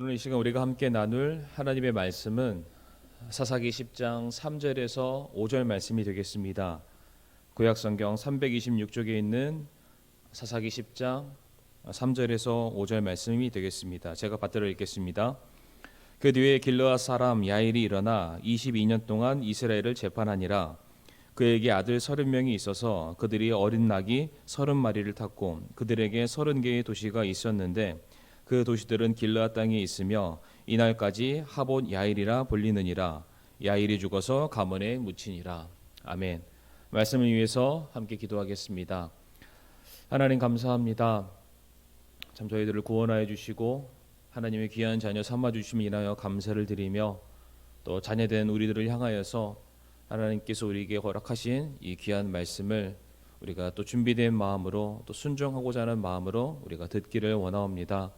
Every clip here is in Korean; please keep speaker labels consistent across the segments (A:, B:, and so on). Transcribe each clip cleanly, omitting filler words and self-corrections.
A: 오늘 이 시간 우리가 함께 나눌 하나님의 말씀은 사사기 10장 3절에서 5절 말씀이 되겠습니다. 구약성경 326쪽에 있는 사사기 10장 3절에서 5절 말씀이 되겠습니다. 제가 받들어 읽겠습니다. 그 뒤에 길르앗 사람 야일이 일어나 22년 동안 이스라엘을 재판하니라. 그에게 아들 30명이 있어서 그들이 어린 낙이 30마리를 탔고 그들에게 30개의 도시가 있었는데 그 도시들은 길르앗 땅에 있으며 이날까지 하봇 야일이라 불리느니라. 야일이 죽어서 가문에 묻히니라. 아멘. 말씀을 위해서 함께 기도하겠습니다. 하나님 감사합니다. 참 저희들을 구원하여 주시고 하나님의 귀한 자녀 삼아 주심을 인하여 감사를 드리며 또 자녀된 우리들을 향하여서 하나님께서 우리에게 허락하신 이 귀한 말씀을 우리가 또 준비된 마음으로 또 순종하고자 하는 마음으로 우리가 듣기를 원하옵니다.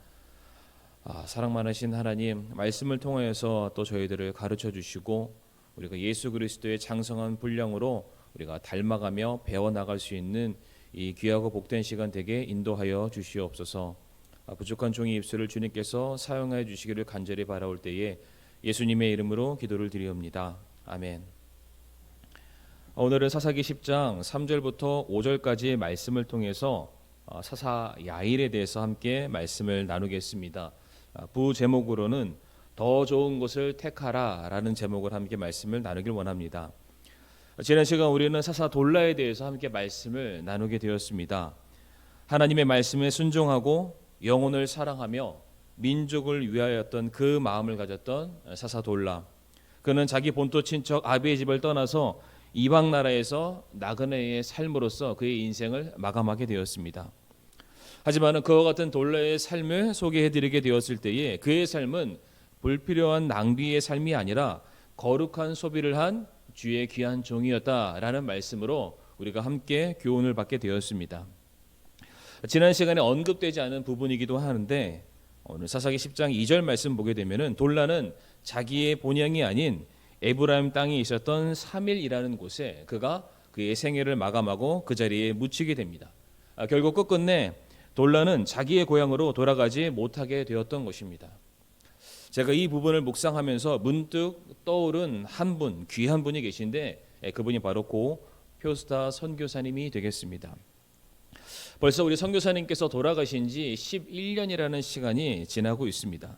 A: 사랑 많으신 하나님, 말씀을 통하여서 또 저희들을 가르쳐 주시고 우리가 예수 그리스도의 장성한 분량으로 우리가 닮아가며 배워나갈 수 있는 이 귀하고 복된 시간 되게 인도하여 주시옵소서. 부족한 종의 입술을 주님께서 사용하여 주시기를 간절히 바라올 때에 예수님의 이름으로 기도를 드리옵니다. 아멘. 오늘은 사사기 10장 3절부터 5절까지의 말씀을 통해서 사사 야일에 대해서 함께 말씀을 나누겠습니다. 부제목으로는 더 좋은 곳을 택하라 라는 제목을 함께 말씀을 나누길 원합니다. 지난 시간 우리는 사사 돌라에 대해서 함께 말씀을 나누게 되었습니다. 하나님의 말씀에 순종하고 영혼을 사랑하며 민족을 위하였던 그 마음을 가졌던 사사 돌라. 그는 자기 본토 친척 아비의 집을 떠나서 이방 나라에서 나그네의 삶으로서 그의 인생을 마감하게 되었습니다. 하지만 그와 같은 돌라의 삶을 소개해드리게 되었을 때에 그의 삶은 불필요한 낭비의 삶이 아니라 거룩한 소비를 한 주의 귀한 종이었다라는 말씀으로 우리가 함께 교훈을 받게 되었습니다. 지난 시간에 언급되지 않은 부분이기도 하는데 오늘 사사기 10장 2절 말씀 보게 되면은 돌라는 자기의 본향이 아닌 에브라임 땅에 있었던 3일이라는 곳에 그가 그의 생애를 마감하고 그 자리에 묻히게 됩니다. 결국 끝끝내 돌라는 자기의 고향으로 돌아가지 못하게 되었던 것입니다. 제가 이 부분을 묵상하면서 문득 떠오른 한 분, 귀한 분이 계신데 그분이 바로 고 표스타 선교사님이 되겠습니다. 벌써 우리 선교사님께서 돌아가신 지 11년이라는 시간이 지나고 있습니다.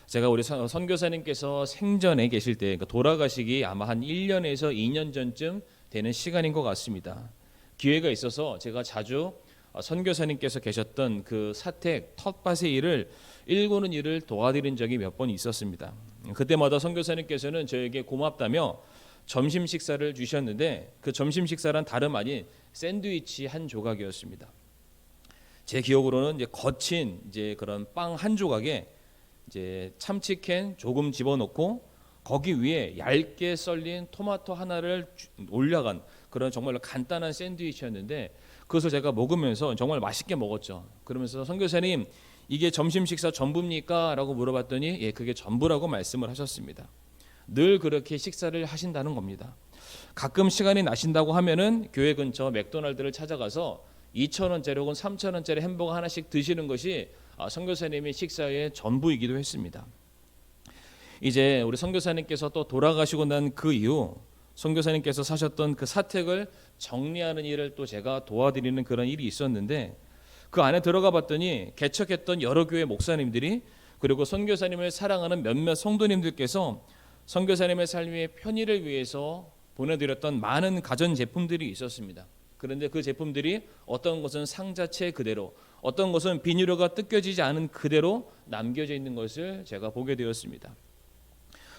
A: 제가 우리 선교사님께서 생전에 계실 때 돌아가시기 아마 한 1년에서 2년 전쯤 되는 시간인 것 같습니다. 기회가 있어서 제가 자주 선교사님께서 계셨던 그 사택 텃밭의 일을 일구는 일을 도와드린 적이 몇 번 있었습니다. 그때마다 선교사님께서는 저에게 고맙다며 점심 식사를 주셨는데 그 점심 식사란 다름 아닌 샌드위치 한 조각이었습니다. 제 기억으로는 이제 거친 그런 빵 한 조각에 참치캔 조금 집어넣고 거기 위에 얇게 썰린 토마토 하나를 올려간 그런 정말 간단한 샌드위치였는데 그것을 제가 먹으면서 정말 맛있게 먹었죠. 그러면서 선교사님 이게 점심 식사 전부입니까? 라고 물어봤더니 예, 그게 전부라고 말씀을 하셨습니다. 늘 그렇게 식사를 하신다는 겁니다. 가끔 시간이 나신다고 하면은 교회 근처 맥도날드를 찾아가서 2,000원짜리 혹은 3,000원짜리 햄버거 하나씩 드시는 것이 선교사님의 식사의 전부이기도 했습니다. 이제 우리 선교사님께서 또 돌아가시고 난 그 이후 선교사님께서 사셨던 그 사택을 정리하는 일을 또 제가 도와드리는 그런 일이 있었는데 그 안에 들어가 봤더니 개척했던 여러 교회 목사님들이 그리고 선교사님을 사랑하는 몇몇 성도님들께서 선교사님의 삶의 편의를 위해서 보내드렸던 많은 가전제품들이 있었습니다. 그런데 그 제품들이 어떤 것은 상자체 그대로 어떤 것은 비닐로가 뜯겨지지 않은 그대로 남겨져 있는 것을 제가 보게 되었습니다.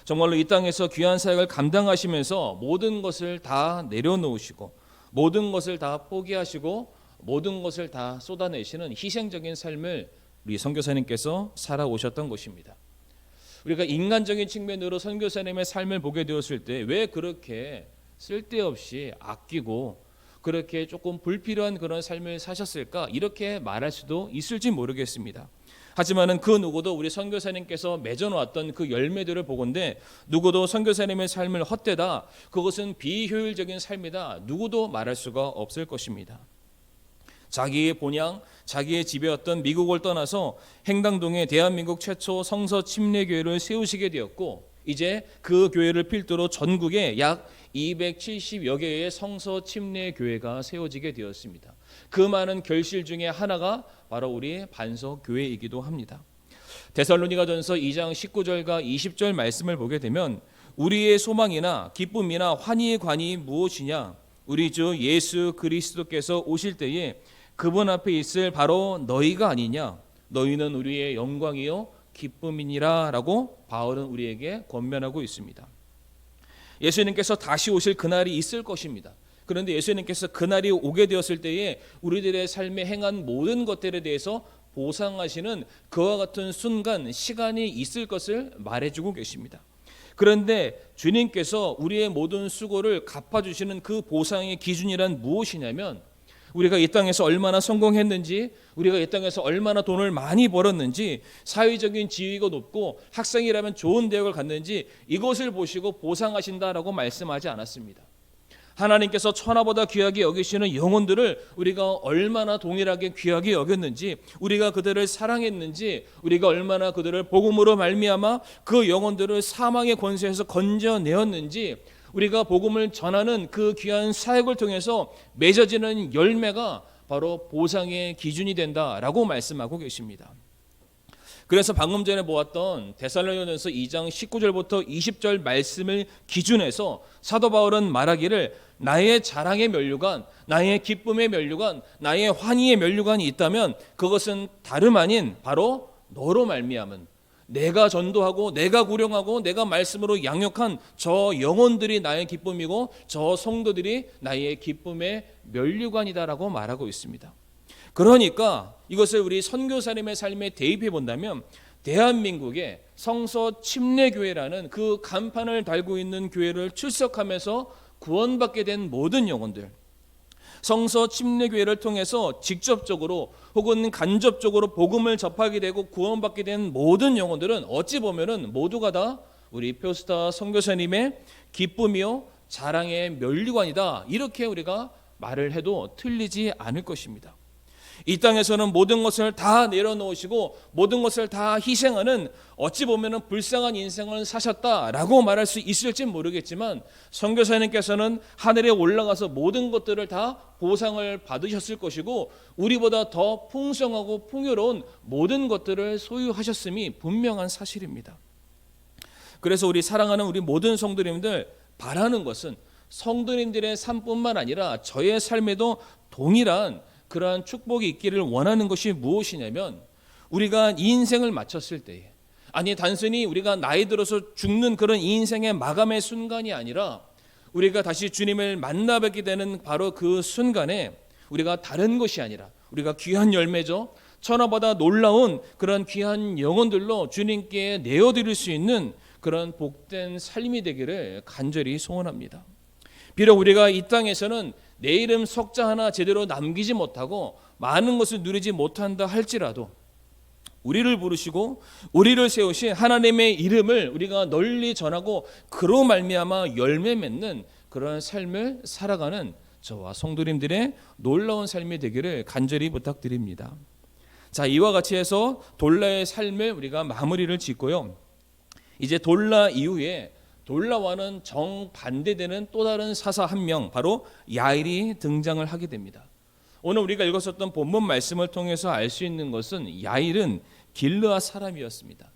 A: 정말로 이 땅에서 귀한 사역을 감당하시면서 모든 것을 다 내려놓으시고 모든 것을 다 포기하시고 모든 것을 다 쏟아내시는 희생적인 삶을 우리 선교사님께서 살아오셨던 것입니다. 우리가 인간적인 측면으로 선교사님의 삶을 보게 되었을 때 왜 그렇게 쓸데없이 아끼고 그렇게 조금 불필요한 그런 삶을 사셨을까? 이렇게 말할 수도 있을지 모르겠습니다. 하지만은 그 누구도 우리 선교사님께서 맺어놓았던 그 열매들을 보건대 누구도 선교사님의 삶을 헛되다, 그것은 비효율적인 삶이다, 누구도 말할 수가 없을 것입니다. 자기의 본향, 자기의 집이었던 미국을 떠나서 행당동에 대한민국 최초 성서 침례교회를 세우시게 되었고, 이제 그 교회를 필두로 전국에 약 270여 개의 성서 침례교회가 세워지게 되었습니다. 그 많은 결실 중에 하나가 바로 우리 반석교회이기도 합니다. 데살로니가전서 2장 19절과 20절 말씀을 보게 되면 우리의 소망이나 기쁨이나 환희의 관이 무엇이냐, 우리 주 예수 그리스도께서 오실 때에 그분 앞에 있을 바로 너희가 아니냐, 너희는 우리의 영광이요 기쁨이니라 라고 바울은 우리에게 권면하고 있습니다. 예수님께서 다시 오실 그날이 있을 것입니다. 그런데 예수님께서 그날이 오게 되었을 때에 우리들의 삶에 행한 모든 것들에 대해서 보상하시는 그와 같은 순간, 시간이 있을 것을 말해주고 계십니다. 그런데 주님께서 우리의 모든 수고를 갚아주시는 그 보상의 기준이란 무엇이냐면, 우리가 이 땅에서 얼마나 성공했는지, 우리가 이 땅에서 얼마나 돈을 많이 벌었는지, 사회적인 지위가 높고 학생이라면 좋은 대학을 갔는지, 이것을 보시고 보상하신다라고 말씀하지 않았습니다. 하나님께서 천하보다 귀하게 여기시는 영혼들을 우리가 얼마나 동일하게 귀하게 여겼는지, 우리가 그들을 사랑했는지, 우리가 얼마나 그들을 복음으로 말미암아 그 영혼들을 사망의 권세에서 건져내었는지, 우리가 복음을 전하는 그 귀한 사역을 통해서 맺어지는 열매가 바로 보상의 기준이 된다라고 말씀하고 계십니다. 그래서 방금 전에 보았던 데살로니가전서 2장 19절부터 20절 말씀을 기준해서 사도 바울은 말하기를, 나의 자랑의 면류관, 나의 기쁨의 면류관, 나의 환희의 면류관이 있다면 그것은 다름 아닌 바로 너로 말미암은, 내가 전도하고 내가 구령하고 내가 말씀으로 양육한 저 영혼들이 나의 기쁨이고 저 성도들이 나의 기쁨의 면류관이다라고 말하고 있습니다. 그러니까 이것을 우리 선교사님의 삶에 대입해 본다면, 대한민국의 성서 침례교회라는 그 간판을 달고 있는 교회를 출석하면서 구원받게 된 모든 영혼들, 성서 침례교회를 통해서 직접적으로 혹은 간접적으로 복음을 접하게 되고 구원받게 된 모든 영혼들은 어찌 보면은 모두가 다 우리 표스타 선교사님의 기쁨이요 자랑의 면류관이다, 이렇게 우리가 말을 해도 틀리지 않을 것입니다. 이 땅에서는 모든 것을 다 내려놓으시고 모든 것을 다 희생하는, 어찌 보면 불쌍한 인생을 사셨다라고 말할 수 있을지 모르겠지만, 선교사님께서는 하늘에 올라가서 모든 것들을 다 보상을 받으셨을 것이고 우리보다 더 풍성하고 풍요로운 모든 것들을 소유하셨음이 분명한 사실입니다. 그래서 우리 사랑하는 우리 모든 성도님들, 바라는 것은 성도님들의 삶뿐만 아니라 저의 삶에도 동일한 그러한 축복이 있기를 원하는 것이 무엇이냐면, 우리가 이 인생을 마쳤을 때에, 아니 단순히 우리가 나이 들어서 죽는 그런 이 인생의 마감의 순간이 아니라 우리가 다시 주님을 만나 뵙게 되는 바로 그 순간에 우리가 다른 것이 아니라 우리가 귀한 열매죠, 천하보다 놀라운 그런 귀한 영혼들로 주님께 내어드릴 수 있는 그런 복된 삶이 되기를 간절히 소원합니다. 비록 우리가 이 땅에서는 내 이름 석자 하나 제대로 남기지 못하고 많은 것을 누리지 못한다 할지라도, 우리를 부르시고 우리를 세우신 하나님의 이름을 우리가 널리 전하고 그로 말미암아 열매 맺는 그런 삶을 살아가는 저와 성도님들의 놀라운 삶이 되기를 간절히 부탁드립니다. 자, 이와 같이 해서 돌라의 삶을 우리가 마무리를 짓고요, 이제 돌라 이후에 돌라와는 정반대되는 또 다른 사사 한 명, 바로 야일이 등장을 하게 됩니다. 오늘 우리가 읽었었던 본문 말씀을 통해서 알 수 있는 것은 야일은 길르앗 사람이었습니다.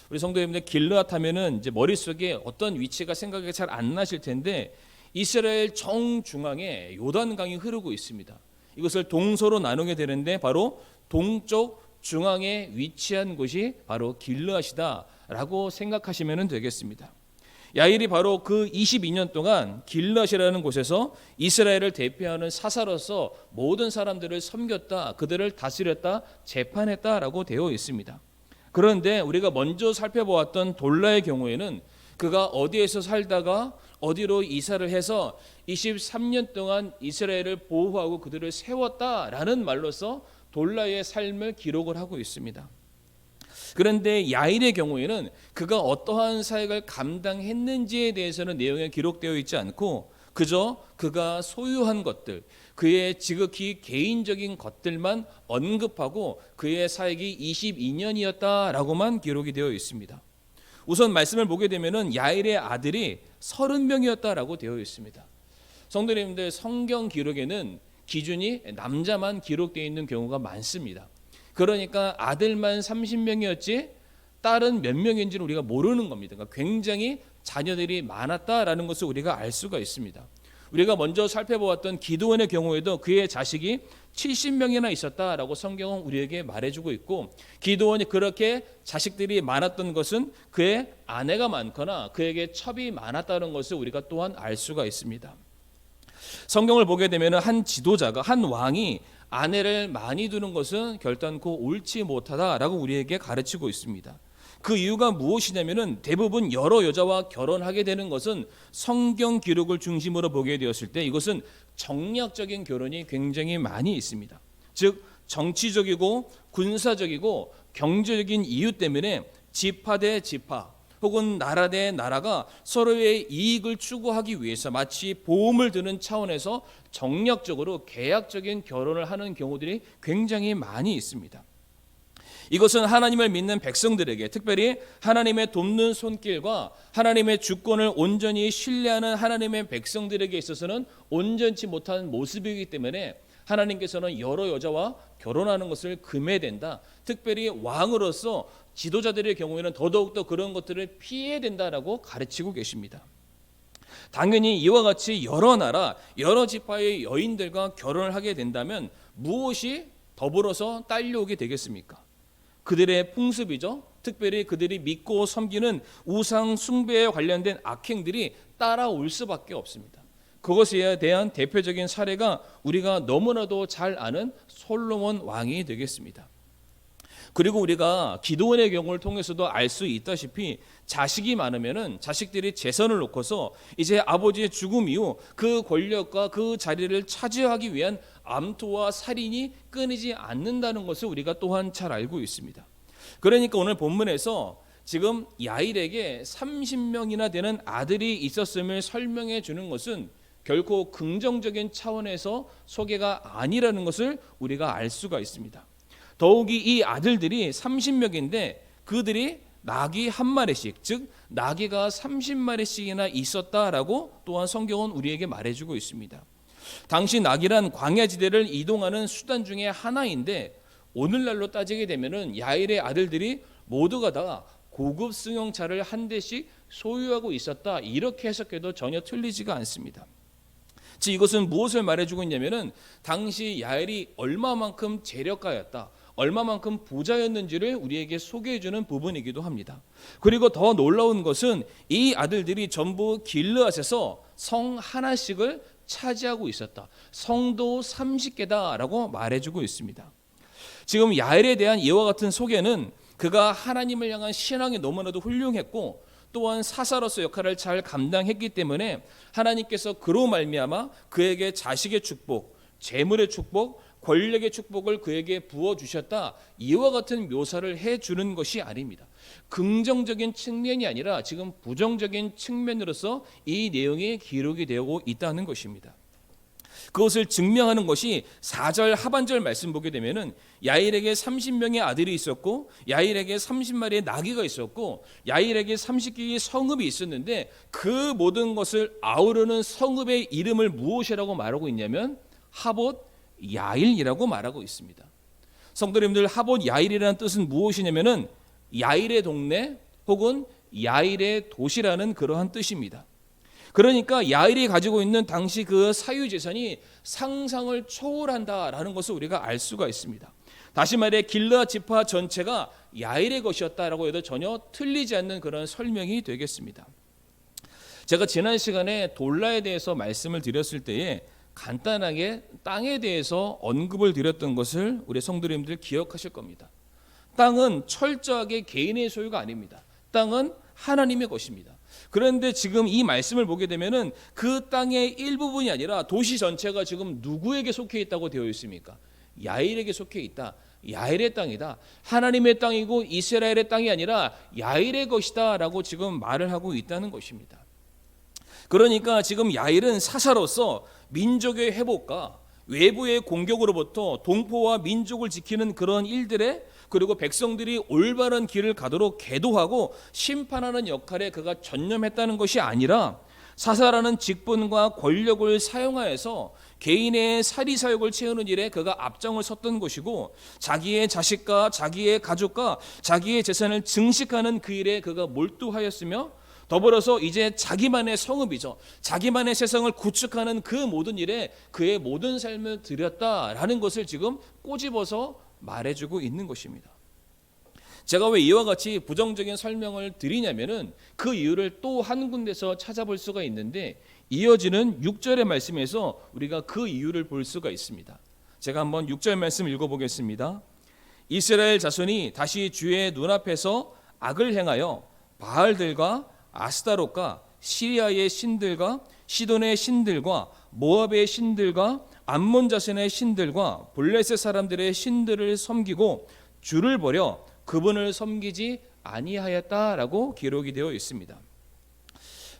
A: 우리 성도님들, 길르앗 하면은 이제 머릿속에 어떤 위치가 생각이 잘 안 나실 텐데, 이스라엘 정중앙에 요단강이 흐르고 있습니다. 이것을 동서로 나누게 되는데 바로 동쪽 중앙에 위치한 곳이 바로 길르앗이다라고 생각하시면 되겠습니다. 야일이 바로 그 22년 동안 길르앗이라는 곳에서 이스라엘을 대표하는 사사로서 모든 사람들을 섬겼다, 그들을 다스렸다, 재판했다라고 되어 있습니다. 그런데 우리가 먼저 살펴보았던 돌라의 경우에는 그가 어디에서 살다가 어디로 이사를 해서 23년 동안 이스라엘을 보호하고 그들을 세웠다라는 말로서 돌라의 삶을 기록을 하고 있습니다. 그런데 야일의 경우에는 그가 어떠한 사역을 감당했는지에 대해서는 내용에 기록되어 있지 않고, 그저 그가 소유한 것들, 그의 지극히 개인적인 것들만 언급하고 그의 사역이 22년이었다라고만 기록이 되어 있습니다. 우선 말씀을 보게 되면은 야일의 아들이 30명이었다라고 되어 있습니다. 성도님들, 성경 기록에는 기준이 남자만 기록되어 있는 경우가 많습니다. 그러니까 아들만 30명이었지 딸은 몇 명인지를 우리가 모르는 겁니다. 그러니까 굉장히 자녀들이 많았다라는 것을 우리가 알 수가 있습니다. 우리가 먼저 살펴보았던 기드온의 경우에도 그의 자식이 70명이나 있었다라고 성경은 우리에게 말해주고 있고, 기드온이 그렇게 자식들이 많았던 것은 그의 아내가 많거나 그에게 첩이 많았다는 것을 우리가 또한 알 수가 있습니다. 성경을 보게 되면 한 지도자가, 한 왕이 아내를 많이 두는 것은 결단코 옳지 못하다라고 우리에게 가르치고 있습니다. 그 이유가 무엇이냐면은 대부분 여러 여자와 결혼하게 되는 것은 성경 기록을 중심으로 보게 되었을 때 이것은 정략적인 결혼이 굉장히 많이 있습니다. 즉 정치적이고 군사적이고 경제적인 이유 때문에 지파 대 지파 혹은 나라 대 나라가 서로의 이익을 추구하기 위해서 마치 보험을 드는 차원에서 정략적으로 계약적인 결혼을 하는 경우들이 굉장히 많이 있습니다. 이것은 하나님을 믿는 백성들에게, 특별히 하나님의 돕는 손길과 하나님의 주권을 온전히 신뢰하는 하나님의 백성들에게 있어서는 온전치 못한 모습이기 때문에 하나님께서는 여러 여자와 결혼하는 것을 금해된다. 특별히 왕으로서 지도자들의 경우에는 더더욱더 그런 것들을 피해야 된다라고 가르치고 계십니다. 당연히 이와 같이 여러 나라, 여러 지파의 여인들과 결혼을 하게 된다면 무엇이 더불어서 딸려오게 되겠습니까? 그들의 풍습이죠. 특별히 그들이 믿고 섬기는 우상 숭배에 관련된 악행들이 따라올 수밖에 없습니다. 그것에 대한 대표적인 사례가 우리가 너무나도 잘 아는 솔로몬 왕이 되겠습니다. 그리고 우리가 기드온의 경우를 통해서도 알 수 있다시피 자식이 많으면은 자식들이 재선을 놓고서 이제 아버지의 죽음 이후 그 권력과 그 자리를 차지하기 위한 암투와 살인이 끊이지 않는다는 것을 우리가 또한 잘 알고 있습니다. 그러니까 오늘 본문에서 지금 야일에게 30명이나 되는 아들이 있었음을 설명해 주는 것은 결코 긍정적인 차원에서 소개가 아니라는 것을 우리가 알 수가 있습니다. 더욱이 이 아들들이 30명인데 그들이 나귀 한 마리씩, 즉 나귀가 30마리씩이나 있었다라고 또한 성경은 우리에게 말해주고 있습니다. 당시 나귀란 광야지대를 이동하는 수단 중에 하나인데 오늘날로 따지게 되면은 야일의 아들들이 모두가 다 고급 승용차를 한 대씩 소유하고 있었다, 이렇게 해석해도 전혀 틀리지가 않습니다. 즉 이것은 무엇을 말해주고 있냐면은 당시 야일이 얼마만큼 재력가였다, 얼마만큼 부자였는지를 우리에게 소개해주는 부분이기도 합니다. 그리고 더 놀라운 것은 이 아들들이 전부 길르앗에서 성 하나씩을 차지하고 있었다. 성도 30개다라고 말해주고 있습니다. 지금 야일에 대한 이와 같은 소개는 그가 하나님을 향한 신앙이 너무나도 훌륭했고 또한 사사로서 역할을 잘 감당했기 때문에 하나님께서 그로 말미암아 그에게 자식의 축복, 재물의 축복, 권력의 축복을 그에게 부어주셨다, 이와 같은 묘사를 해주는 것이 아닙니다. 긍정적인 측면이 아니라 지금 부정적인 측면으로서 이 내용이 기록이 되고 있다는 것입니다. 그것을 증명하는 것이 4절 하반절 말씀 보게 되면은 야일에게 30명의 아들이 있었고 야일에게 30마리의 나귀가 있었고 야일에게 30개의 성읍이 있었는데 그 모든 것을 아우르는 성읍의 이름을 무엇이라고 말하고 있냐면 하봇 야일이라고 말하고 있습니다. 성도님들, 하봇 야일이라는 뜻은 무엇이냐면은 야일의 동네 혹은 야일의 도시라는 그러한 뜻입니다. 그러니까 야일이 가지고 있는 당시 그 사유재산이 상상을 초월한다라는 것을 우리가 알 수가 있습니다. 다시 말해 길르앗 지파 전체가 야일의 것이었다라고 해도 전혀 틀리지 않는 그런 설명이 되겠습니다. 제가 지난 시간에 돌라에 대해서 말씀을 드렸을 때에 간단하게 땅에 대해서 언급을 드렸던 것을 우리 성도님들 기억하실 겁니다. 땅은 철저하게 개인의 소유가 아닙니다. 땅은 하나님의 것입니다. 그런데 지금 이 말씀을 보게 되면은 그 땅의 일부분이 아니라 도시 전체가 지금 누구에게 속해 있다고 되어 있습니까? 야일에게 속해 있다. 야일의 땅이다. 하나님의 땅이고 이스라엘의 땅이 아니라 야일의 것이다 라고 지금 말을 하고 있다는 것입니다. 그러니까 지금 야일은 사사로서 민족의 회복과 외부의 공격으로부터 동포와 민족을 지키는 그런 일들에, 그리고 백성들이 올바른 길을 가도록 계도하고 심판하는 역할에 그가 전념했다는 것이 아니라, 사사라는 직분과 권력을 사용하여서 개인의 사리사욕을 채우는 일에 그가 앞장을 섰던 것이고, 자기의 자식과 자기의 가족과 자기의 재산을 증식하는 그 일에 그가 몰두하였으며, 더불어서 이제 자기만의 성읍이죠, 자기만의 세상을 구축하는 그 모든 일에 그의 모든 삶을 들였다라는 것을 지금 꼬집어서 말해주고 있는 것입니다. 제가 왜 이와 같이 부정적인 설명을 드리냐면은 그 이유를 또 한 군데서 찾아볼 수가 있는데, 이어지는 6절의 말씀에서 우리가 그 이유를 볼 수가 있습니다. 제가 한번 6절 말씀 읽어보겠습니다. 이스라엘 자손이 다시 주의 눈앞에서 악을 행하여 바알들과 아스타롯과 시리아의 신들과 시돈의 신들과 모압의 신들과 암몬 자손의 신들과 블레셋 사람들의 신들을 섬기고 주를 버려 그분을 섬기지 아니하였다라고 기록이 되어 있습니다.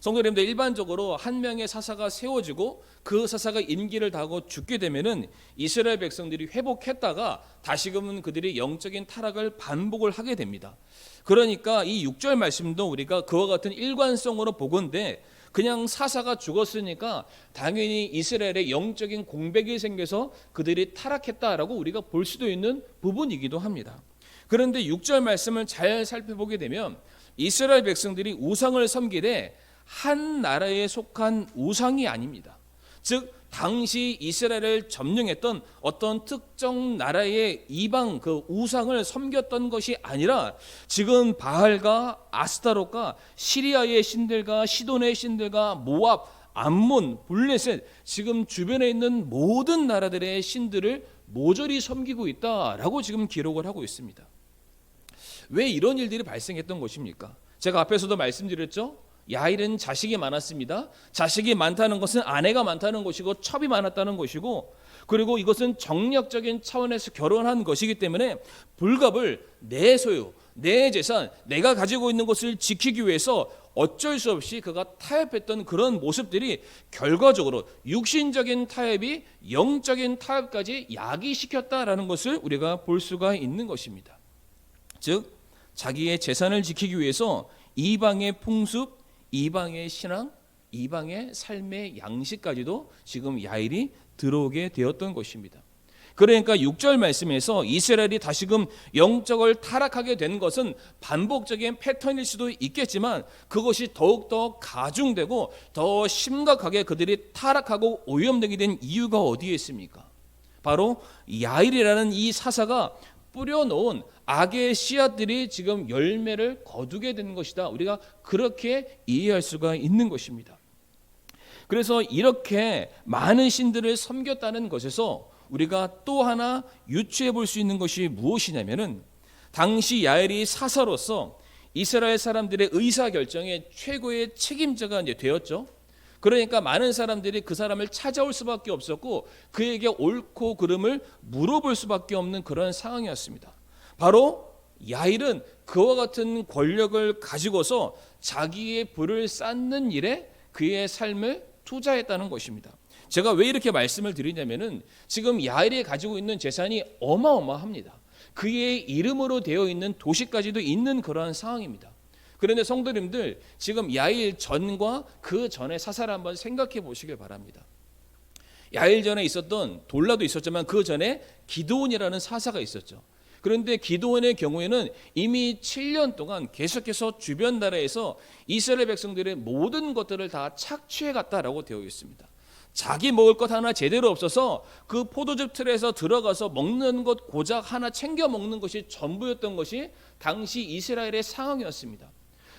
A: 성도님들, 일반적으로 한 명의 사사가 세워지고 그 사사가 임기를 다하고 죽게 되면은 이스라엘 백성들이 회복했다가 다시금은 그들이 영적인 타락을 반복을 하게 됩니다. 그러니까 이 6절 말씀도 우리가 그와 같은 일관성으로 보건대, 그냥 사사가 죽었으니까 당연히 이스라엘에 영적인 공백이 생겨서 그들이 타락했다라고 우리가 볼 수도 있는 부분이기도 합니다. 그런데 6절 말씀을 잘 살펴보게 되면 이스라엘 백성들이 우상을 섬기되 한 나라에 속한 우상이 아닙니다. 즉 당시 이스라엘을 점령했던 어떤 특정 나라의 이방 그 우상을 섬겼던 것이 아니라, 지금 바알과 아스타롯과 시리아의 신들과 시돈의 신들과 모압, 암몬, 블레셋, 지금 주변에 있는 모든 나라들의 신들을 모조리 섬기고 있다라고 지금 기록을 하고 있습니다. 왜 이런 일들이 발생했던 것입니까? 제가 앞에서도 말씀드렸죠. 야일은 자식이 많았습니다. 자식이 많다는 것은 아내가 많다는 것이고 첩이 많았다는 것이고, 그리고 이것은 정력적인 차원에서 결혼한 것이기 때문에 불갑을 내 소유, 내 재산, 내가 가지고 있는 것을 지키기 위해서 어쩔 수 없이 그가 타협했던 그런 모습들이 결과적으로 육신적인 타협이 영적인 타협까지 야기시켰다라는 것을 우리가 볼 수가 있는 것입니다. 즉 자기의 재산을 지키기 위해서 이방의 풍습, 이방의 신앙, 이방의 삶의 양식까지도 지금 야일이 들어오게 되었던 것입니다. 그러니까 6절 말씀에서 이스라엘이 다시금 영적을 타락하게 된 것은 반복적인 패턴일 수도 있겠지만, 그것이 더욱더 가중되고 더 심각하게 그들이 타락하고 오염되게 된 이유가 어디에 있습니까? 바로 야일이라는 이 사사가 뿌려놓은 악의 씨앗들이 지금 열매를 거두게 된 것이다. 우리가 그렇게 이해할 수가 있는 것입니다. 그래서 이렇게 많은 신들을 섬겼다는 것에서 우리가 또 하나 유추해 볼 수 있는 것이 무엇이냐면은, 당시 야엘이 사사로서 이스라엘 사람들의 의사결정의 최고의 책임자가 이제 되었죠. 그러니까 많은 사람들이 그 사람을 찾아올 수밖에 없었고 그에게 옳고 그름을 물어볼 수밖에 없는 그런 상황이었습니다. 바로 야일은 그와 같은 권력을 가지고서 자기의 부를 쌓는 일에 그의 삶을 투자했다는 것입니다. 제가 왜 이렇게 말씀을 드리냐면은, 지금 야일이 가지고 있는 재산이 어마어마합니다. 그의 이름으로 되어 있는 도시까지도 있는 그러한 상황입니다. 그런데 성도님들, 지금 야일 전과 그 전의 사사를 한번 생각해 보시길 바랍니다. 야일 전에 있었던 돌라도 있었지만 그 전에 기드온이라는 사사가 있었죠. 그런데 기드온의 경우에는 이미 7년 동안 계속해서 주변 나라에서 이스라엘 백성들의 모든 것들을 다 착취해 갔다라고 되어 있습니다. 자기 먹을 것 하나 제대로 없어서 그 포도즙 틀에서 들어가서 먹는 것 고작 하나 챙겨 먹는 것이 전부였던 것이 당시 이스라엘의 상황이었습니다.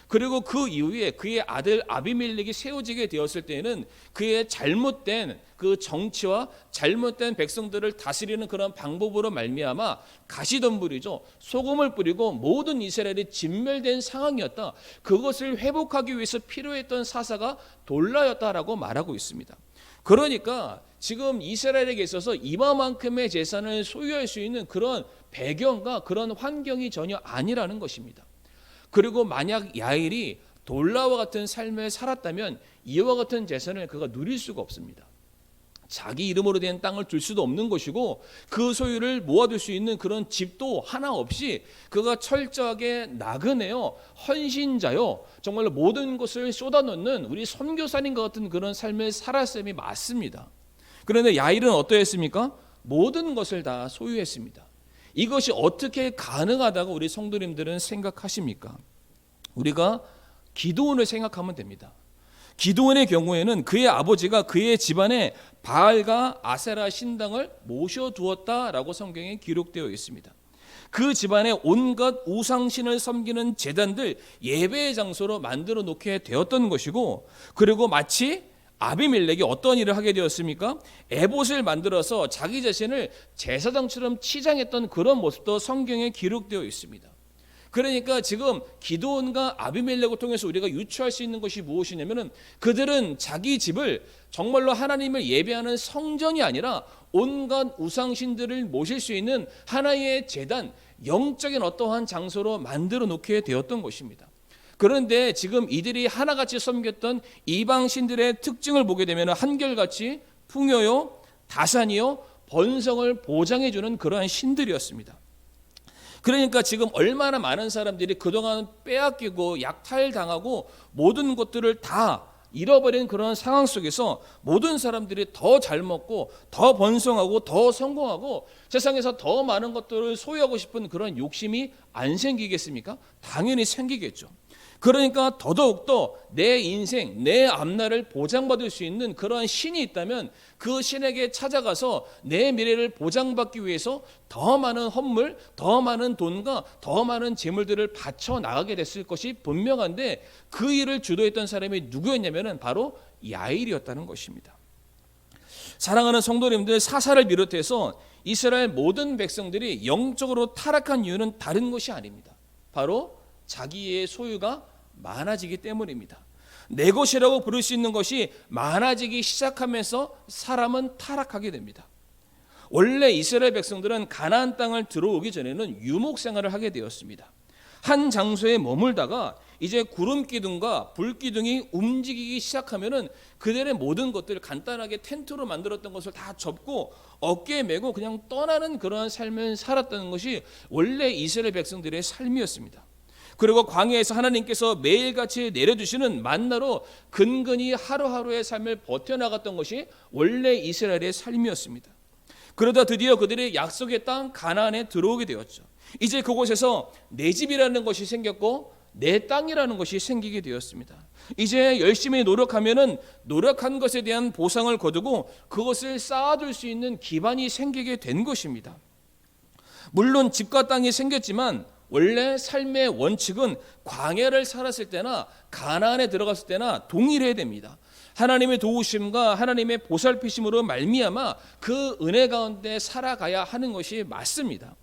A: 그리고 그 이후에 그의 아들 아비멜렉이 세워지게 되었을 때는 그의 잘못된 그 정치와 잘못된 백성들을 다스리는 그런 방법으로 말미암아 가시덤불이죠, 소금을 뿌리고 모든 이스라엘이 진멸된 상황이었다. 그것을 회복하기 위해서 필요했던 사사가 돌라였다라고 말하고 있습니다. 그러니까 지금 이스라엘에게 있어서 이만큼의 재산을 소유할 수 있는 그런 배경과 그런 환경이 전혀 아니라는 것입니다. 그리고 만약 야일이 돌라와 같은 삶을 살았다면 이와 같은 재산을 그가 누릴 수가 없습니다. 자기 이름으로 된 땅을 줄 수도 없는 것이고 그 소유를 모아둘 수 있는 그런 집도 하나 없이 그가 철저하게 나그네요, 헌신자요, 정말로 모든 것을 쏟아놓는 우리 선교사님과 같은 그런 삶을 살았음이 맞습니다. 그런데 야일은 어떠했습니까? 모든 것을 다 소유했습니다. 이것이 어떻게 가능하다고 우리 성도님들은 생각하십니까? 우리가 기드온을 생각하면 됩니다. 기드온의 경우에는 그의 아버지가 그의 집안에 바알과 아세라 신당을 모셔두었다라고 성경에 기록되어 있습니다. 그 집안에 온갖 우상신을 섬기는 제단들, 예배의 장소로 만들어 놓게 되었던 것이고, 그리고 마치 아비멜렉이 어떤 일을 하게 되었습니까? 에봇을 만들어서 자기 자신을 제사장처럼 치장했던 그런 모습도 성경에 기록되어 있습니다. 그러니까 지금 기드온과 아비멜렉을 통해서 우리가 유추할 수 있는 것이 무엇이냐면은 그들은 자기 집을 정말로 하나님을 예배하는 성전이 아니라 온갖 우상신들을 모실 수 있는 하나의 제단, 영적인 어떠한 장소로 만들어 놓게 되었던 것입니다. 그런데 지금 이들이 하나같이 섬겼던 이방신들의 특징을 보게 되면 한결같이 풍요요, 다산이요, 번성을 보장해주는 그러한 신들이었습니다. 그러니까 지금 얼마나 많은 사람들이 그동안 빼앗기고 약탈당하고 모든 것들을 다 잃어버린 그런 상황 속에서 모든 사람들이 더 잘 먹고 더 번성하고 더 성공하고 세상에서 더 많은 것들을 소유하고 싶은 그런 욕심이 안 생기겠습니까? 당연히 생기겠죠. 그러니까 더더욱더 내 인생, 내 앞날을 보장받을 수 있는 그러한 신이 있다면 그 신에게 찾아가서 내 미래를 보장받기 위해서 더 많은 헌물, 더 많은 돈과 더 많은 재물들을 바쳐 나가게 됐을 것이 분명한데 그 일을 주도했던 사람이 누구였냐면 바로 야일이었다는 것입니다. 사랑하는 성도님들, 사사를 비롯해서 이스라엘 모든 백성들이 영적으로 타락한 이유는 다른 것이 아닙니다. 바로 자기의 소유가 많아지기 때문입니다. 내 것이라고 부를 수 있는 것이 많아지기 시작하면서 사람은 타락하게 됩니다. 원래 이스라엘 백성들은 가나안 땅을 들어오기 전에는 유목 생활을 하게 되었습니다. 한 장소에 머물다가 이제 구름 기둥과 불 기둥이 움직이기 시작하면은 그들의 모든 것들, 간단하게 텐트로 만들었던 것을 다 접고 어깨에 메고 그냥 떠나는 그러한 삶을 살았다는 것이 원래 이스라엘 백성들의 삶이었습니다. 그리고 광야에서 하나님께서 매일같이 내려주시는 만나로 근근히 하루하루의 삶을 버텨나갔던 것이 원래 이스라엘의 삶이었습니다. 그러다 드디어 그들이 약속의 땅 가나안에 들어오게 되었죠. 이제 그곳에서 내 집이라는 것이 생겼고 내 땅이라는 것이 생기게 되었습니다. 이제 열심히 노력하면은 노력한 것에 대한 보상을 거두고 그것을 쌓아둘 수 있는 기반이 생기게 된 것입니다. 물론 집과 땅이 생겼지만 원래 삶의 원칙은 광야를 살았을 때나 가나안에 들어갔을 때나 동일해야 됩니다. 하나님의 도우심과 하나님의 보살피심으로 말미암아 그 은혜 가운데 살아가야 하는 것이 맞습니다.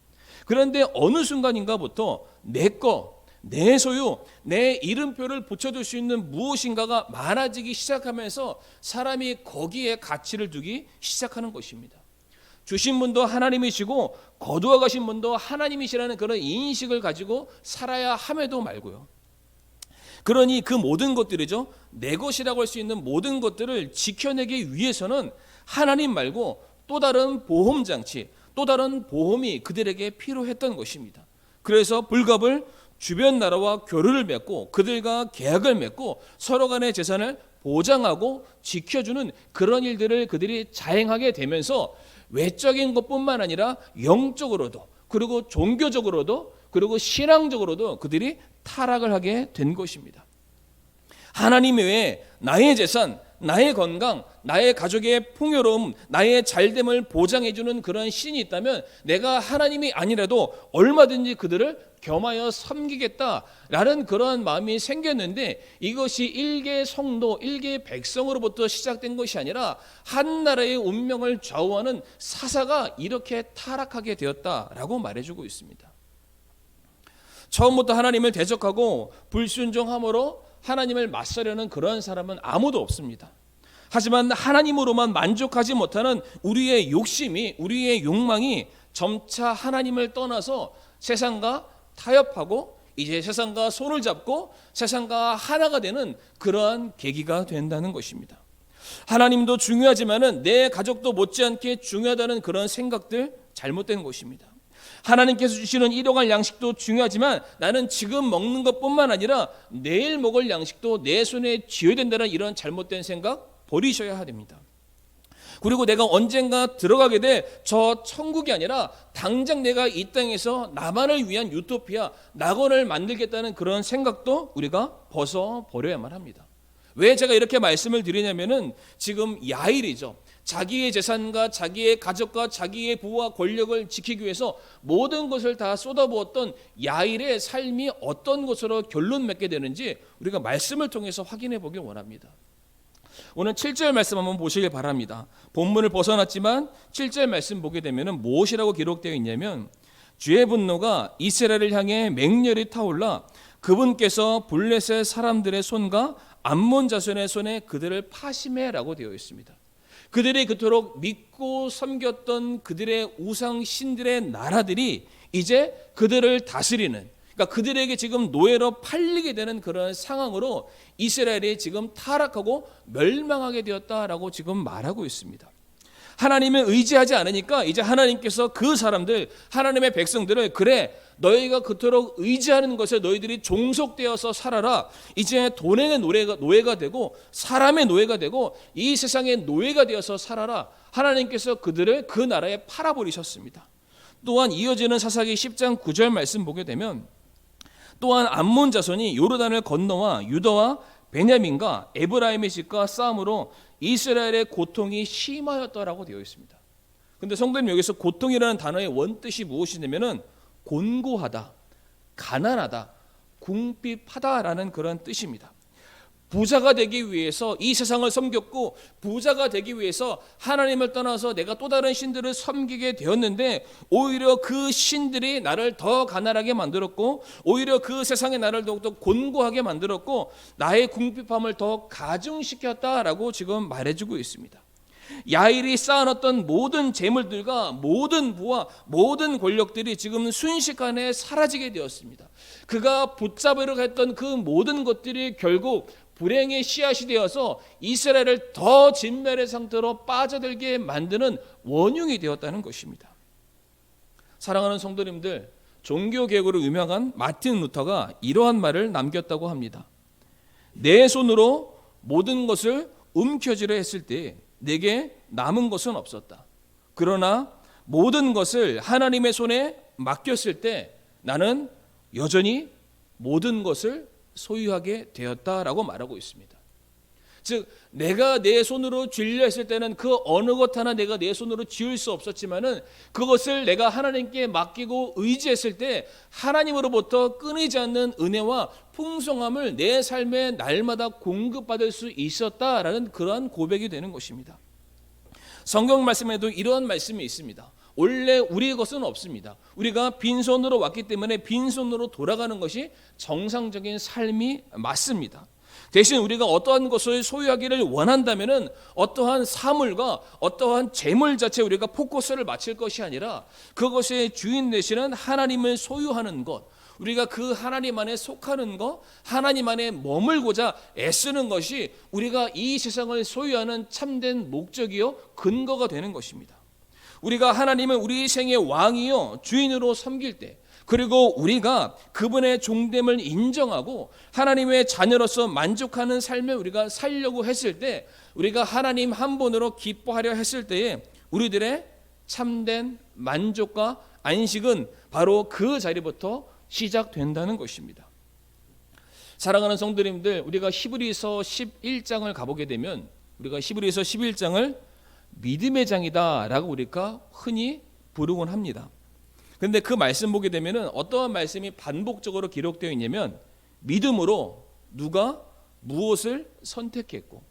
A: 그런데 어느 순간인가부터 내 거, 내 소유, 내 이름표를 붙여둘 수 있는 무엇인가가 많아지기 시작하면서 사람이 거기에 가치를 두기 시작하는 것입니다. 주신 분도 하나님이시고 거두어 가신 분도 하나님이시라는 그런 인식을 가지고 살아야 함에도 말고요. 그러니 그 모든 것들이죠, 내 것이라고 할 수 있는 모든 것들을 지켜내기 위해서는 하나님 말고 또 다른 보험장치, 또 다른 보험이 그들에게 필요했던 것입니다. 그래서 불갑을 주변 나라와 교류를 맺고 그들과 계약을 맺고 서로 간의 재산을 보장하고 지켜주는 그런 일들을 그들이 자행하게 되면서 외적인 것뿐만 아니라 영적으로도, 그리고 종교적으로도, 그리고 신앙적으로도 그들이 타락을 하게 된 것입니다. 하나님 외에 나의 재산, 나의 건강, 나의 가족의 풍요로움, 나의 잘됨을 보장해주는 그런 신이 있다면 내가 하나님이 아니라도 얼마든지 그들을 겸하여 섬기겠다라는 그런 마음이 생겼는데, 이것이 일개 성도, 일개 백성으로부터 시작된 것이 아니라 한 나라의 운명을 좌우하는 사사가 이렇게 타락하게 되었다라고 말해주고 있습니다. 처음부터 하나님을 대적하고 불순종함으로 하나님을 맞서려는 그런 사람은 아무도 없습니다. 하지만 하나님으로만 만족하지 못하는 우리의 욕심이, 우리의 욕망이 점차 하나님을 떠나서 세상과 타협하고 이제 세상과 손을 잡고 세상과 하나가 되는 그러한 계기가 된다는 것입니다. 하나님도 중요하지만은 내 가족도 못지않게 중요하다는 그런 생각들 잘못된 것입니다. 하나님께서 주시는 일용할 양식도 중요하지만 나는 지금 먹는 것뿐만 아니라 내일 먹을 양식도 내 손에 쥐어야 된다는 이런 잘못된 생각 버리셔야 됩니다. 그리고 내가 언젠가 들어가게 될 저 천국이 아니라 당장 내가 이 땅에서 나만을 위한 유토피아, 낙원을 만들겠다는 그런 생각도 우리가 벗어버려야만 합니다. 왜 제가 이렇게 말씀을 드리냐면은 지금 야일이죠. 자기의 재산과 자기의 가족과 자기의 부와 권력을 지키기 위해서 모든 것을 다 쏟아부었던 야일의 삶이 어떤 것으로 결론 맺게 되는지 우리가 말씀을 통해서 확인해 보길 원합니다. 오늘 7절 말씀 한번 보시길 바랍니다. 본문을 벗어났지만 7절 말씀 보게 되면 무엇이라고 기록되어 있냐면 주의 분노가 이스라엘을 향해 맹렬히 타올라 그분께서 블레셋 사람들의 손과 암몬 자손의 손에 그들을 파심해라고 되어 있습니다. 그들이 그토록 믿고 섬겼던 그들의 우상 신들의 나라들이 이제 그들을 다스리는, 그러니까 그들에게 지금 노예로 팔리게 되는 그런 상황으로 이스라엘이 지금 타락하고 멸망하게 되었다라고 지금 말하고 있습니다. 하나님을 의지하지 않으니까 이제 하나님께서 그 사람들, 하나님의 백성들을 그래 너희가 그토록 의지하는 것에 너희들이 종속되어서 살아라. 이제 돈의 노예가 되고 사람의 노예가 되고 이 세상의 노예가 되어서 살아라. 하나님께서 그들을 그 나라에 팔아버리셨습니다. 또한 이어지는 사사기 10장 9절 말씀 보게 되면 또한 암몬 자손이 요르단을 건너와 유다와 베냐민과 에브라임의 집과 싸움으로 이스라엘의 고통이 심하였다라고 되어 있습니다. 그런데 성도님, 여기서 고통이라는 단어의 원뜻이 무엇이냐면은 곤고하다, 가난하다, 궁핍하다라는 그런 뜻입니다. 부자가 되기 위해서 이 세상을 섬겼고 부자가 되기 위해서 하나님을 떠나서 내가 또 다른 신들을 섬기게 되었는데 오히려 그 신들이 나를 더 가난하게 만들었고 오히려 그 세상에 나를 더욱더 곤고하게 만들었고 나의 궁핍함을 더 가중시켰다라고 지금 말해주고 있습니다. 야일이 쌓아놨던 모든 재물들과 모든 부와 모든 권력들이 지금 순식간에 사라지게 되었습니다. 그가 붙잡으려고 했던 그 모든 것들이 결국 불행의 씨앗이 되어서 이스라엘을 더 진멸의 상태로 빠져들게 만드는 원흉이 되었다는 것입니다. 사랑하는 성도님들, 종교개혁으로 유명한 마틴 루터가 이러한 말을 남겼다고 합니다. 내 손으로 모든 것을 움켜쥐려 했을 때 내게 남은 것은 없었다. 그러나 모든 것을 하나님의 손에 맡겼을 때 나는 여전히 모든 것을 소유하게 되었다라고 말하고 있습니다. 즉 내가 내 손으로 쥐려 했을 때는 그 어느 것 하나 내가 내 손으로 쥐을 수 없었지만은 그것을 내가 하나님께 맡기고 의지했을 때 하나님으로부터 끊이지 않는 은혜와 풍성함을 내 삶에 날마다 공급받을 수 있었다라는 그러한 고백이 되는 것입니다. 성경 말씀에도 이러한 말씀이 있습니다. 원래 우리의 것은 없습니다. 우리가 빈손으로 왔기 때문에 빈손으로 돌아가는 것이 정상적인 삶이 맞습니다. 대신 우리가 어떠한 것을 소유하기를 원한다면은 어떠한 사물과 어떠한 재물 자체에 우리가 포커스를 맞출 것이 아니라 그것의 주인 되시는 하나님을 소유하는 것, 우리가 그 하나님 안에 속하는 것, 하나님 안에 머물고자 애쓰는 것이 우리가 이 세상을 소유하는 참된 목적이요 근거가 되는 것입니다. 우리가 하나님을 우리 생의 왕이요 주인으로 섬길 때, 그리고 우리가 그분의 종됨을 인정하고 하나님의 자녀로서 만족하는 삶을 우리가 살려고 했을 때, 우리가 하나님 한 분으로 기뻐하려 했을 때에 우리들의 참된 만족과 안식은 바로 그 자리부터 시작된다는 것입니다. 사랑하는 성도님들, 우리가 히브리서 11장을 가보게 되면 우리가 히브리서 11장을 믿음의 장이다라고 우리가 흔히 부르곤 합니다. 그런데 그 말씀 보게 되면 어떠한 말씀이 반복적으로 기록되어 있냐면 믿음으로 누가 무엇을 선택했고,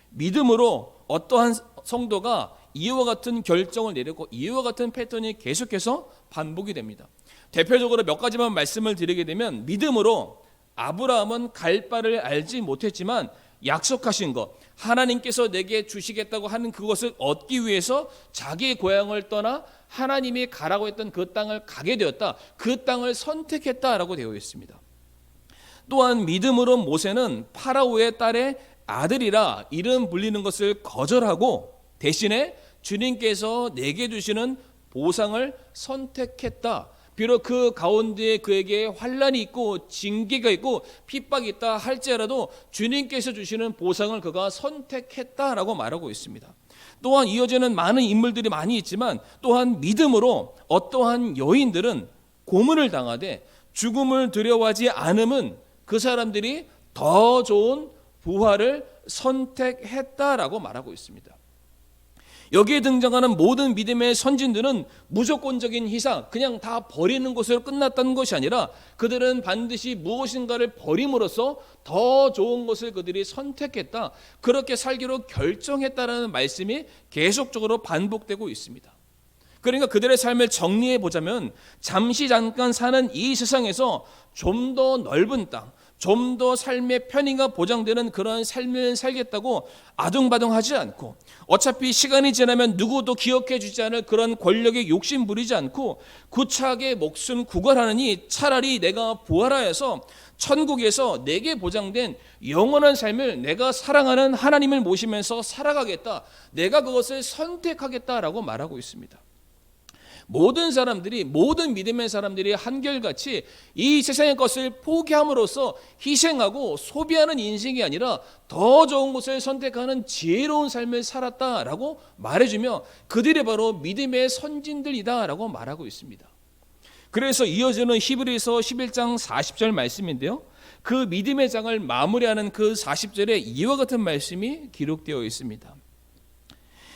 A: 믿음으로 어떠한 성도가 이와 같은 결정을 내렸고 이와 같은 패턴이 계속해서 반복이 됩니다. 대표적으로 몇 가지만 말씀을 드리게 되면 믿음으로 아브라함은 갈 바를 알지 못했지만 약속하신 것, 하나님께서 내게 주시겠다고 하는 그것을 얻기 위해서 자기의 고향을 떠나 하나님이 가라고 했던 그 땅을 가게 되었다. 그 땅을 선택했다라고 되어 있습니다. 또한 믿음으로 모세는 파라오의 딸의 아들이라 이름 불리는 것을 거절하고 대신에 주님께서 내게 주시는 보상을 선택했다. 비록 그 가운데 그에게 환난이 있고 징계가 있고 핍박이 있다 할지라도 주님께서 주시는 보상을 그가 선택했다라고 말하고 있습니다. 또한 이어지는 많은 인물들이 많이 있지만 또한 믿음으로 어떠한 여인들은 고문을 당하되 죽음을 두려워하지 않음은 그 사람들이 더 좋은 부활을 선택했다라고 말하고 있습니다. 여기에 등장하는 모든 믿음의 선진들은 무조건적인 희생, 그냥 다 버리는 것으로 끝났다는 것이 아니라 그들은 반드시 무엇인가를 버림으로써 더 좋은 것을 그들이 선택했다, 그렇게 살기로 결정했다라는 말씀이 계속적으로 반복되고 있습니다. 그러니까 그들의 삶을 정리해 보자면 잠시 잠깐 사는 이 세상에서 좀 더 넓은 땅, 좀 더 삶의 편의가 보장되는 그런 삶을 살겠다고 아둥바둥하지 않고 어차피 시간이 지나면 누구도 기억해 주지 않을 그런 권력에 욕심 부리지 않고 구차하게 목숨 구걸하느니 차라리 내가 부활하여서 천국에서 내게 보장된 영원한 삶을 내가 사랑하는 하나님을 모시면서 살아가겠다, 내가 그것을 선택하겠다라고 말하고 있습니다. 모든 사람들이, 모든 믿음의 사람들이 한결같이 이 세상의 것을 포기함으로써 희생하고 소비하는 인생이 아니라 더 좋은 것을 선택하는 지혜로운 삶을 살았다라고 말해주며 그들이 바로 믿음의 선진들이다라고 말하고 있습니다. 그래서 이어지는 히브리서 11장 40절 말씀인데요, 그 믿음의 장을 마무리하는 그 40절에 이와 같은 말씀이 기록되어 있습니다.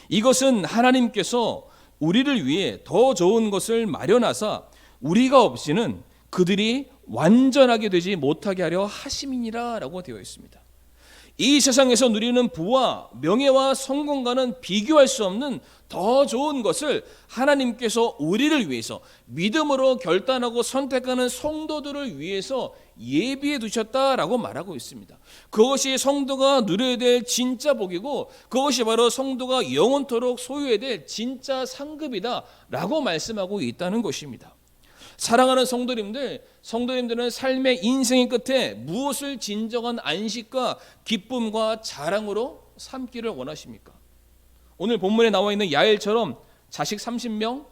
A: 이것은 하나님께서 우리를 위해 더 좋은 것을 마련하사 우리가 없이는 그들이 완전하게 되지 못하게 하려 하심이니라 라고 되어 있습니다. 이 세상에서 누리는 부와 명예와 성공과는 비교할 수 없는 더 좋은 것을 하나님께서 우리를 위해서 믿음으로 결단하고 선택하는 성도들을 위해서 예비해 두셨다라고 말하고 있습니다. 그것이 성도가 누려야 될 진짜 복이고 그것이 바로 성도가 영원토록 소유해야 될 진짜 상급이다라고 말씀하고 있다는 것입니다. 사랑하는 성도님들은 삶의 인생의 끝에 무엇을 진정한 안식과 기쁨과 자랑으로 삼기를 원하십니까? 오늘 본문에 나와 있는 야엘처럼 자식 30명,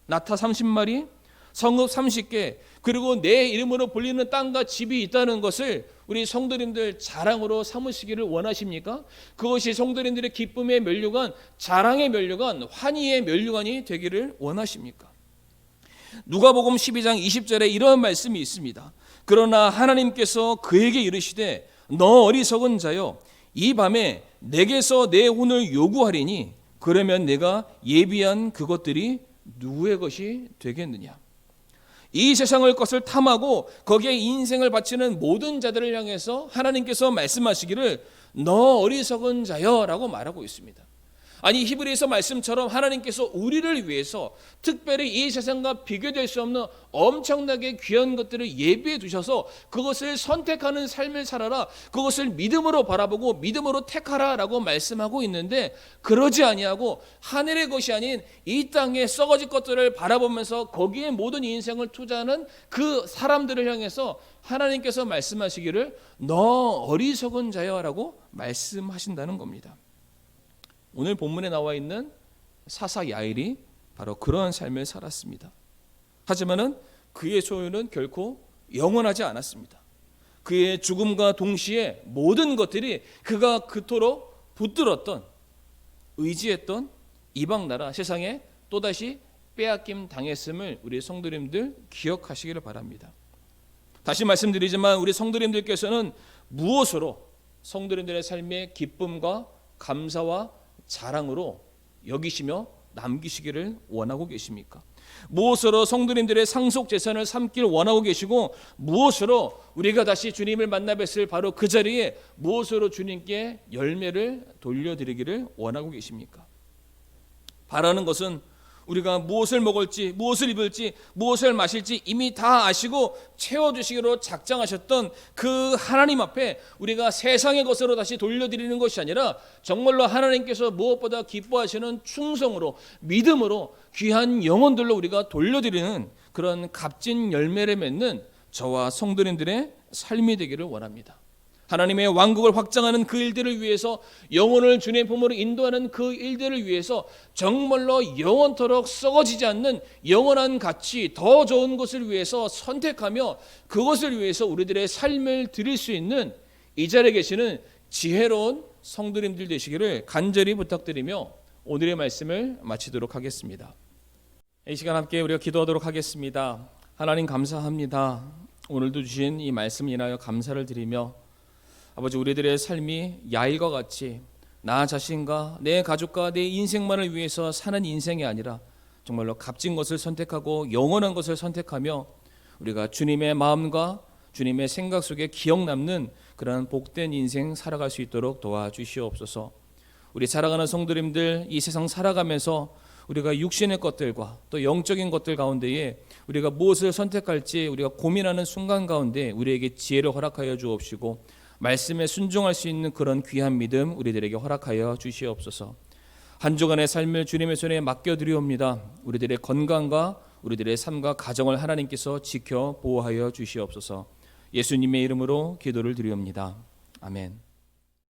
A: 낙타 30마리, 성읍 30개, 그리고 내 이름으로 불리는 땅과 집이 있다는 것을 우리 성도님들 자랑으로 삼으시기를 원하십니까? 그것이 성도님들의 기쁨의 면류관, 자랑의 면류관, 환희의 면류관이 되기를 원하십니까? 누가복음 12장 20절에 이런 말씀이 있습니다. 그러나 하나님께서 그에게 이르시되 너 어리석은 자여 이 밤에 내게서 내 혼을 요구하리니 그러면 내가 예비한 그것들이 누구의 것이 되겠느냐. 이 세상의 것을 탐하고 거기에 인생을 바치는 모든 자들을 향해서 하나님께서 말씀하시기를 너 어리석은 자여 라고 말하고 있습니다. 아니, 히브리서 말씀처럼 하나님께서 우리를 위해서 특별히 이 세상과 비교될 수 없는 엄청나게 귀한 것들을 예비해 두셔서 그것을 선택하는 삶을 살아라, 그것을 믿음으로 바라보고 믿음으로 택하라 라고 말씀하고 있는데, 그러지 아니하고 하늘의 것이 아닌 이 땅의 썩어질 것들을 바라보면서 거기에 모든 인생을 투자하는 그 사람들을 향해서 하나님께서 말씀하시기를 너 어리석은 자여 라고 말씀하신다는 겁니다. 오늘 본문에 나와 있는 사사 야일이 바로 그러한 삶을 살았습니다. 하지만은 그의 소유는 결코 영원하지 않았습니다. 그의 죽음과 동시에 모든 것들이 그가 그토록 붙들었던, 의지했던 이방 나라 세상에 또다시 빼앗김 당했음을 우리 성도님들 기억하시기를 바랍니다. 다시 말씀드리지만 우리 성도님들께서는 무엇으로 성도님들의 삶의 기쁨과 감사와 자랑으로 여기시며 남기시기를 원하고 계십니까? 무엇으로 성도님들의 상속 재산을 삼길 원하고 계시고 무엇으로 우리가 다시 주님을 만나 뵀을 바로 그 자리에 무엇으로 주님께 열매를 돌려드리기를 원하고 계십니까? 바라는 것은 우리가 무엇을 먹을지, 무엇을 입을지, 무엇을 마실지 이미 다 아시고 채워주시기로 작정하셨던 그 하나님 앞에 우리가 세상의 것으로 다시 돌려드리는 것이 아니라 정말로 하나님께서 무엇보다 기뻐하시는 충성으로, 믿음으로 귀한 영혼들로 우리가 돌려드리는 그런 값진 열매를 맺는 저와 성도님들의 삶이 되기를 원합니다. 하나님의 왕국을 확장하는 그 일들을 위해서, 영혼을 주님의 품으로 인도하는 그 일들을 위해서 정말로 영원토록 썩어지지 않는 영원한 가치, 더 좋은 것을 위해서 선택하며 그것을 위해서 우리들의 삶을 드릴 수 있는 이 자리에 계시는 지혜로운 성도님들 되시기를 간절히 부탁드리며 오늘의 말씀을 마치도록 하겠습니다. 이 시간 함께 우리가 기도하도록 하겠습니다. 하나님 감사합니다. 오늘도 주신 이 말씀 인하여 감사를 드리며 아버지, 우리들의 삶이 야일과 같이 나 자신과 내 가족과 내 인생만을 위해서 사는 인생이 아니라 정말로 값진 것을 선택하고 영원한 것을 선택하며 우리가 주님의 마음과 주님의 생각 속에 기억 남는 그러한 복된 인생 살아갈 수 있도록 도와주시옵소서. 우리 살아가는 성도님들 이 세상 살아가면서 우리가 육신의 것들과 또 영적인 것들 가운데에 우리가 무엇을 선택할지 우리가 고민하는 순간 가운데 우리에게 지혜를 허락하여 주옵시고 말씀에 순종할 수 있는 그런 귀한 믿음 우리들에게 허락하여 주시옵소서. 한 주간의 삶을 주님의 손에 맡겨드리옵니다. 우리들의 건강과 우리들의 삶과 가정을 하나님께서 지켜 보호하여 주시옵소서. 예수님의 이름으로 기도를 드리옵니다. 아멘.